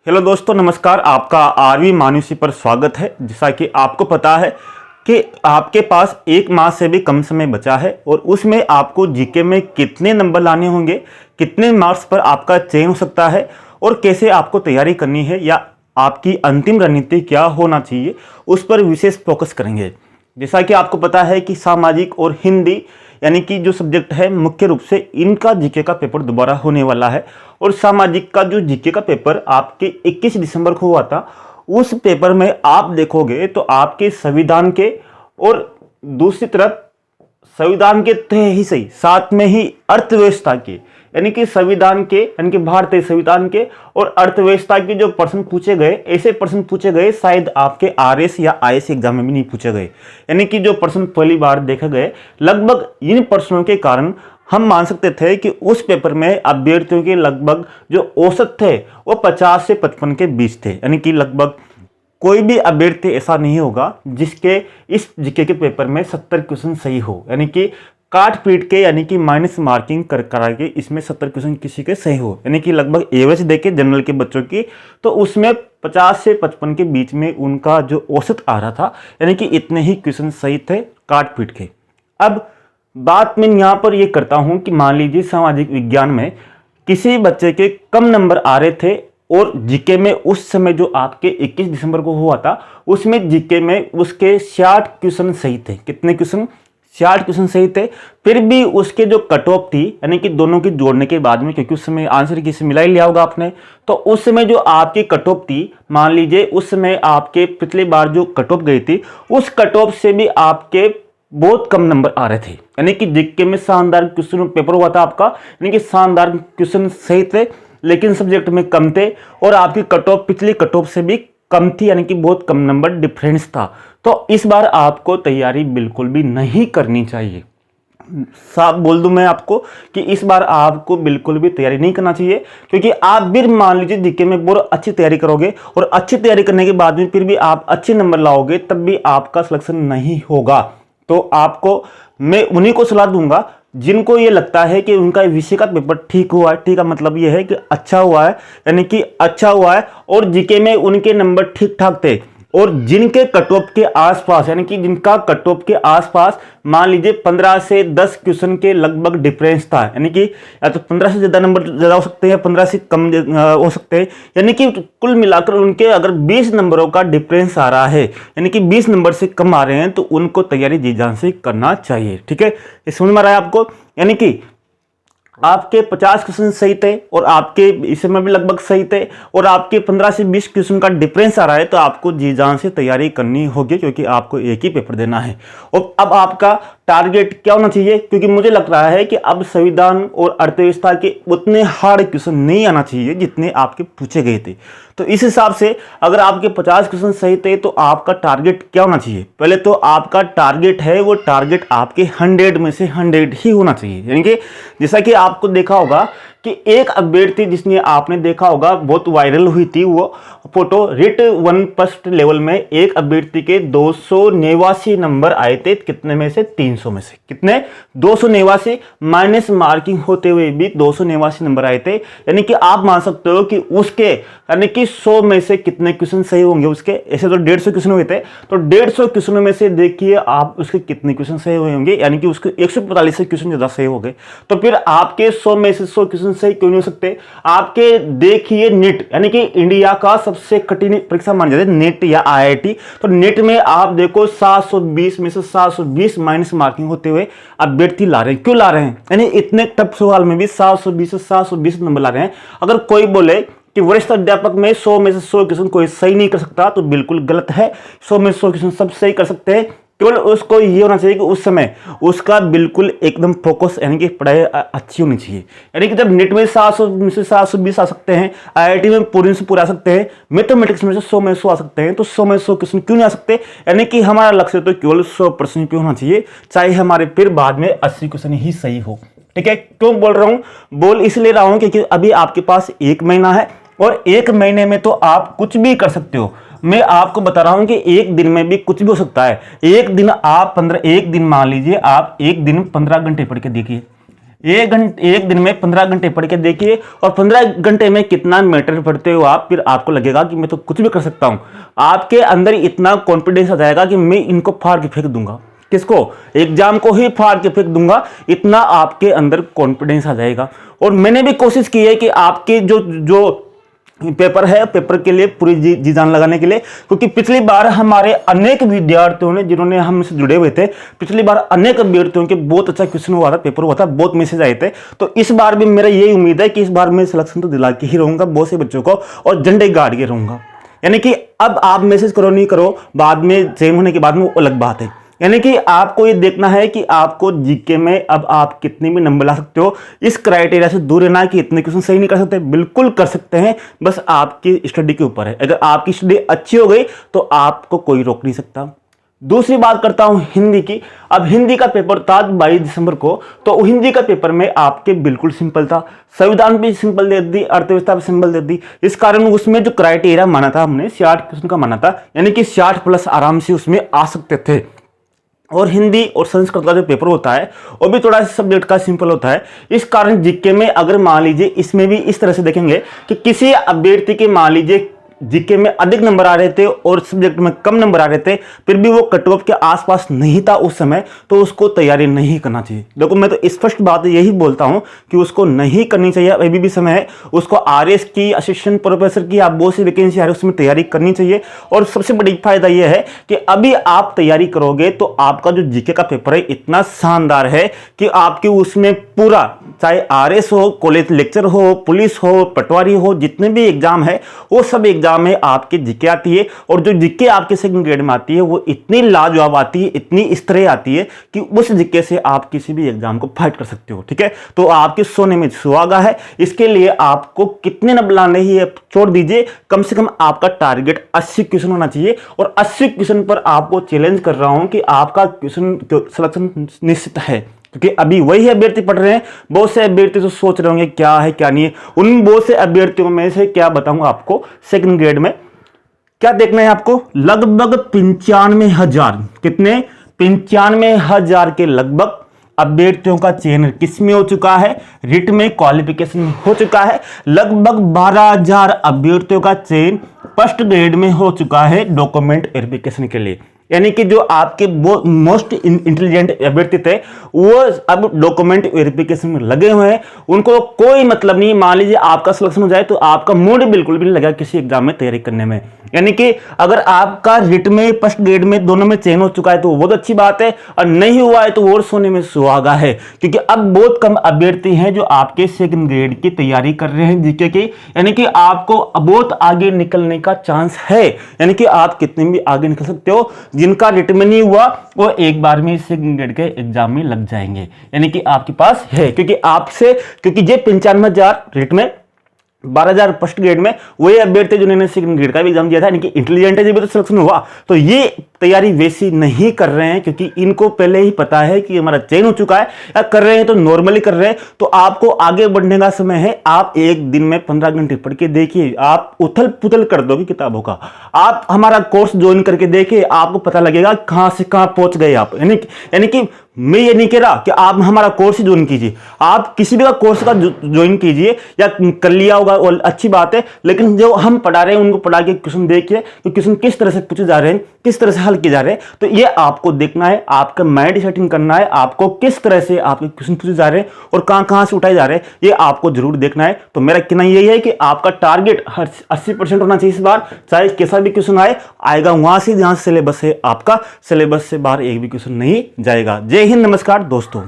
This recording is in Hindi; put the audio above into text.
हेलो दोस्तों, नमस्कार। आपका आरवी मानुषी पर स्वागत है। जैसा कि आपको पता है कि आपके पास एक माह से भी कम समय बचा है और उसमें आपको जीके में कितने नंबर लाने होंगे, कितने मार्क्स पर आपका चयन हो सकता है और कैसे आपको तैयारी करनी है या आपकी अंतिम रणनीति क्या होना चाहिए, उस पर विशेष फोकस करेंगे। जैसा कि आपको पता है कि सामाजिक और हिंदी यानी कि जो सब्जेक्ट है, मुख्य रूप से इनका जीके का पेपर दोबारा होने वाला है। और सामाजिक का जो जीके का पेपर आपके 21 दिसंबर को हुआ था, उस पेपर में आप देखोगे तो आपके संविधान के और दूसरी तरफ संविधान के तो है ही सही, साथ में ही अर्थव्यवस्था के यानी कि संविधान के यानी कि भारतीय संविधान के और अर्थव्यवस्था के जो प्रश्न पूछे गए, ऐसे प्रश्न पूछे गए शायद आपके आरएस या आईएएस एग्जाम में भी नहीं पूछे गए। यानी कि जो प्रश्न पहली बार देखे गए, लगभग इन प्रश्नों के कारण हम मान सकते थे कि उस पेपर में अभ्यर्थियों के लगभग जो औसत थे वो 50 से 55 के बीच थे। यानी कि लगभग कोई भी अभ्यर्थी ऐसा नहीं होगा जिसके इस जीके के पेपर में 70 क्वेश्चन सही हो, यानी कि काट पीट के यानी कि माइनस मार्किंग करा के इसमें 70 क्वेश्चन किसी के सही हो, यानी कि लगभग एवरेज देके जनरल के बच्चों की तो उसमें 50 से 55 के बीच में उनका जो औसत आ रहा था, यानी कि इतने ही क्वेश्चन सही थे काट पीट के। अब बात मैं यहाँ पर ये करता हूँ कि मान लीजिए सामाजिक विज्ञान में किसी बच्चे के कम नंबर आ रहे थे और जीके में उस समय जो आपके 21 दिसंबर को हुआ था, उसमें जीके में उसके 60 क्वेश्चन सही थे। कितने क्वेश्चन? 60 क्वेश्चन सही थे। फिर भी उसके जो कट ऑफ थी, यानी कि दोनों की जोड़ने के बाद में, क्योंकि उस समय आंसर किसी मिला ही लिया होगा आपने, तो उस समय जो आपकी कट ऑफ थी, मान लीजिए उस समय आपके पिछली बार जो कट ऑफ गई थी, उस कट ऑफ से भी आपके बहुत कम नंबर आ रहे थे। यानी कि जीके में शानदार क्वेश्चन पेपर हुआ था आपका, यानी कि शानदार क्वेश्चन सही थे, लेकिन सब्जेक्ट में कम थे और आपकी कट ऑफ पिछली कट ऑफ से भी कम थी, यानी कि बहुत कम नंबर डिफरेंस था। तो इस बार आपको तैयारी बिल्कुल भी नहीं करनी चाहिए। साफ बोल दूं मैं आपको कि इस बार आपको बिल्कुल भी तैयारी नहीं करना चाहिए, क्योंकि आप भी मान लीजिए जीके में बहुत अच्छी तैयारी करोगे और अच्छी तैयारी करने के बाद में फिर भी आप अच्छे नंबर लाओगे, तब भी आपका सिलेक्शन नहीं होगा। तो आपको मैं उन्हीं को सलाह दूंगा जिनको ये लगता है कि उनका विषय का पेपर ठीक हुआ है। ठीक का मतलब ये है कि अच्छा हुआ है, यानी कि अच्छा हुआ है और जीके में उनके नंबर ठीक ठाक थे, और जिनके कट ऑफ के आसपास, यानी कि जिनका कट ऑफ के आसपास मान लीजिए 15 से 10 क्वेश्चन के लगभग डिफरेंस था, यानी कि या तो 15 से ज्यादा नंबर ज्यादा हो सकते हैं, 15 से कम हो सकते हैं, यानी कि कुल मिलाकर उनके अगर 20 नंबरों का डिफरेंस आ रहा है, यानी कि 20 नंबर से कम आ रहे हैं, तो उनको तैयारी जी जान से करना चाहिए। ठीक है, ये समझ में आ रहा है आपको? यानी कि आपके 50 क्वेश्चन सही थे और आपके इसमें भी लगभग सही थे और आपके 15 से 20 क्वेश्चन का डिफरेंस आ रहा है, तो आपको जी जान से तैयारी करनी होगी, क्योंकि आपको एक ही पेपर देना है। और अब आपका टारगेट क्या होना चाहिए? क्योंकि मुझे लग रहा है कि अब संविधान और अर्थव्यवस्था के उतने हार्ड क्वेश्चन नहीं आना चाहिए जितने आपके पूछे गए थे। तो इस हिसाब से अगर आपके 50 क्वेश्चन सही थे तो आपका टारगेट क्या होना चाहिए? पहले तो आपका टारगेट है, वो टारगेट आपके 100 में से 100 ही होना चाहिए। यानी कि जैसा कि आपको देखा होगा कि एक अभ्यर्थी जिसने आपने देखा होगा बहुत वायरल हुई थी वो फोटो, रिट 1 फर्स्ट लेवल में एक अभ्यर्थी के 289 नंबर आए थे। कितने में से? 300 में से। कितने? 289, माइनस मार्किंग होते हुए भी 289 नंबर आए थे। यानी कि आप मान सकते हो कि उसके यानी कि 100 में से कितने क्वेश्चन सही होंगे उसके? ऐसे तो 150 क्वेश्चन हुए थे, तो 150 क्वेश्चनों में से देखिए आप उसके कितने क्वेश्चन सही हुए होंगे, यानी कि उसके 145 क्वेश्चन ज्यादा सही हो गए। तो फिर आपके 100 में से 100 क्वेश्चन सही क्यों नहीं हो सकते? आपके देखिए नीट, यानी कि इंडिया का सबसे कठिन परीक्षा मानी जाती है नीट या आईआईटी, तो नीट में आप देखो 720 में से 720 माइनस मार्किंग होते हुए अभ्यर्थी ला रहे हैं। क्यों ला रहे हैं? यानी इतने टफ सवाल में भी 720 से 720 नंबर ला रहे हैं। अगर कोई बोले कि वरिष्ठ अध्यापक में 100 में से 100 क्वेश्चन कोई सही नहीं कर सकता, तो बिल्कुल गलत है। 100 में 100 क्वेश्चन सब सही कर सकते हैं, केवल उसको ये होना चाहिए कि उस समय उसका बिल्कुल एकदम फोकस, यानी कि पढ़ाई अच्छी होनी चाहिए। यानी कि जब नेट में 700 में से 720 आ सकते हैं, आईआईटी में पूरे से पूरे आ सकते हैं, मैथमेटिक्स में से 100 में 100 आ सकते हैं, तो 100 में 100 क्वेश्चन क्यों नहीं आ सकते? यानी कि हमारा लक्ष्य तो केवल 100% पे होना चाहिए, चाहे हमारे फिर बाद में 80 क्वेश्चन ही सही हो। ठीक है, क्यों बोल रहा हूँ? बोल इसलिए रहा हूँ क्योंकि अभी आपके पास 1 महीना है और 1 महीने में तो आप कुछ भी कर सकते हो। मैं आपको बता रहा हूं कि एक दिन में भी कुछ भी हो सकता है। एक दिन मान लीजिए आप एक दिन 15 घंटे पढ़ के देखिए, एक दिन में 15 घंटे पढ़ के देखिए और 15 घंटे में कितना मैटर पढ़ते हो आप, फिर आपको लगेगा कि मैं तो कुछ भी कर सकता हूं। आपके अंदर इतना कॉन्फिडेंस आ जाएगा कि मैं इनको फाड़ के फेंक दूंगा। किसको? एग्जाम को ही फाड़ के फेंक दूंगा, इतना आपके अंदर कॉन्फिडेंस आ जाएगा। और मैंने भी कोशिश की है कि आपके जो पेपर है, पेपर के लिए पूरी जी जान लगाने के लिए, क्योंकि पिछली बार हमारे अनेक विद्यार्थियों ने, जिन्होंने हमसे जुड़े हुए थे, पिछली बार अनेक अभ्यर्थियों के बहुत अच्छा क्वेश्चन हुआ था, पेपर हुआ था, बहुत मैसेज आए थे। तो इस बार भी मेरा यही उम्मीद है कि इस बार मैं सिलेक्शन तो दिला के ही रहूंगा बहुत से बच्चों को, और झंडे गाड़ के रहूंगा। यानी कि अब आप मैसेज करो नहीं करो, बाद में चेंज होने के बाद में वो अलग बात है। यानी कि आपको ये देखना है कि आपको जीके में अब आप कितने भी नंबर ला सकते हो। इस क्राइटेरिया से दूर रहना है कि इतने क्वेश्चन सही नहीं कर सकते, बिल्कुल कर सकते हैं, बस आपकी स्टडी के ऊपर है। अगर आपकी स्टडी अच्छी हो गई तो आपको कोई रोक नहीं सकता। दूसरी बात करता हूं हिंदी की। अब हिंदी का पेपर था 22 दिसंबर को, तो हिंदी का पेपर में आपके बिल्कुल सिंपल था, संविधान भी सिंपल दे दी, अर्थव्यवस्था भी सिंपल दे दी। इस कारण उसमें जो क्राइटेरिया माना था हमने 60 क्वेश्चन का माना था, यानी कि 60 प्लस आराम से उसमें आ सकते थे। और हिंदी और संस्कृत का जो पेपर होता है वो भी थोड़ा सब्जेक्ट का सिंपल होता है। इस कारण जीके में अगर मान लीजिए इसमें भी इस तरह से देखेंगे कि किसी अभ्यर्थी के मान लीजिए जीके में अधिक नंबर आ रहे थे और सब्जेक्ट में कम नंबर आ रहे थे, फिर भी वो कट ऑफ के आसपास नहीं था उस समय, तो उसको तैयारी नहीं करना चाहिए। देखो मैं तो स्पष्ट बात यही बोलता हूं कि उसको नहीं करनी चाहिए, अभी भी समय है। उसको आरएस की, असिस्टेंट प्रोफेसर की, आप बहुत सी वैकेंसी आ रही है उसमें तैयारी करनी चाहिए। और सबसे बड़ी फायदा यह है कि अभी आप तैयारी करोगे तो आपका जो जीके का पेपर है इतना शानदार है कि आपके उसमें पूरा, चाहे आरएस हो, कॉलेज लेक्चर हो, पुलिस हो, पटवारी हो, जितने भी एग्जाम है वो सब एग्जाम में आपके जीके आती है। और जो जीके आपके सेकंड ग्रेड में आती है वो इतनी लाजवाब आती है, इतनी इस तरह आती है कि उस जीके से आप किसी भी एग्जाम को फाइट कर सकते हो। ठीक है, तो आपके सोने में सुहागा है। इसके लिए आपको कितने नंबर लाने ही छोड़ दीजिए, कम से कम आपका टारगेट 80 क्वेश्चन होना चाहिए। और 80 क्वेश्चन पर आपको चैलेंज कर रहा हूं कि आपका क्वेश्चन सिलेक्शन निश्चित है, क्योंकि अभी वही अभ्यर्थी पढ़ रहे हैं। बहुत से अभ्यर्थी तो सोच रहे होंगे क्या है क्या नहीं है। उन बहुत से अभ्यर्थियों में से क्या बताऊंगा आपको, सेकंड ग्रेड में क्या देखना है आपको, लगभग 95,000, कितने, 95,000 के लगभग अभ्यर्थियों का चयन किस में हो चुका है, रिट में, क्वालिफिकेशन में हो चुका है। लगभग 12,000 अभ्यर्थियों का चयन फर्स्ट ग्रेड में हो चुका है डॉक्यूमेंट वेरिफिकेशन के लिए। यानी कि जो आपके मोस्ट इंटेलिजेंट अभ्यर्थी थे वो अब डॉक्यूमेंट वेरिफिकेशन में लगे हुए हैं। उनको कोई मतलब नहीं, मान लीजिए आपका सिलेक्शन हो जाए तो आपका मूड बिल्कुल भी नहीं लगा किसी एग्जाम में तैयारी करने में। यानी कि अगर आपका रिट में, फर्स्ट ग्रेड में, दोनों में चयन हो चुका है तो बहुत अच्छी बात है, और नहीं हुआ है तो और सोने में सुहागा है। क्योंकि अब बहुत कम अभ्यर्थी हैं जो आपके सेकंड ग्रेड की तैयारी कर रहे हैं जीके की, यानी कि आपको बहुत आगे निकलने का चांस है। यानी कि आप कितने भी आगे निकल सकते हो। जिनका रिट में नहीं हुआ वो एक बार में सेकंड ग्रेड के एग्जाम में लग जाएंगे, यानी कि आपके पास है। क्योंकि ये 95,000 रिट में, 12,000 फर्स्ट ग्रेड में, वही अभ्यर्थी जिन्होंने सेकंड ग्रेड का भी एग्जाम दिया था, यानी कि इंटेलिजेंट है, जब तो सिलेक्शन हुआ। तो ये तैयारी वैसी नहीं कर रहे हैं क्योंकि इनको पहले ही पता है कि हमारा चयन हो चुका है, या कर रहे हैं तो नॉर्मली कर रहे हैं। तो आपको आगे बढ़ने का समय है। आप एक दिन में 15 घंटे पढ़ के देखिए, आप उथल पुथल कर दोगे किताबों का। आप हमारा कोर्स ज्वाइन करके देखिए, आपको पता लगेगा कहां से कहां पहुंच गए आप। यानी कि मैं ये नहीं कह रहा कि आप हमारा कोर्स ही ज्वाइन कीजिए, आप किसी भी का कोर्स का ज्वाइन कीजिए, या कर लिया होगा और अच्छी बात है, लेकिन जो हम पढ़ा रहे हैं उनको पढ़ा के क्वेश्चन देखिए कि क्वेश्चन किस तरह से पूछे जा रहे हैं, किस तरह से हल किए जा रहे हैं। तो ये आपको देखना है, आपका माइंड सेटिंग करना है, आपको किस तरह से आपके क्वेश्चन पूछे जा रहे हैं और कहां से उठाए जा रहे हैं, ये आपको जरूर देखना है। तो मेरा कहना यही है कि आपका टारगेट 80% होना चाहिए इस बार, चाहे कैसा भी क्वेश्चन आएगा वहां से, जहां सिलेबस है आपका, सिलेबस से बाहर एक भी क्वेश्चन नहीं जाएगा। जय हिंद, नमस्कार दोस्तों।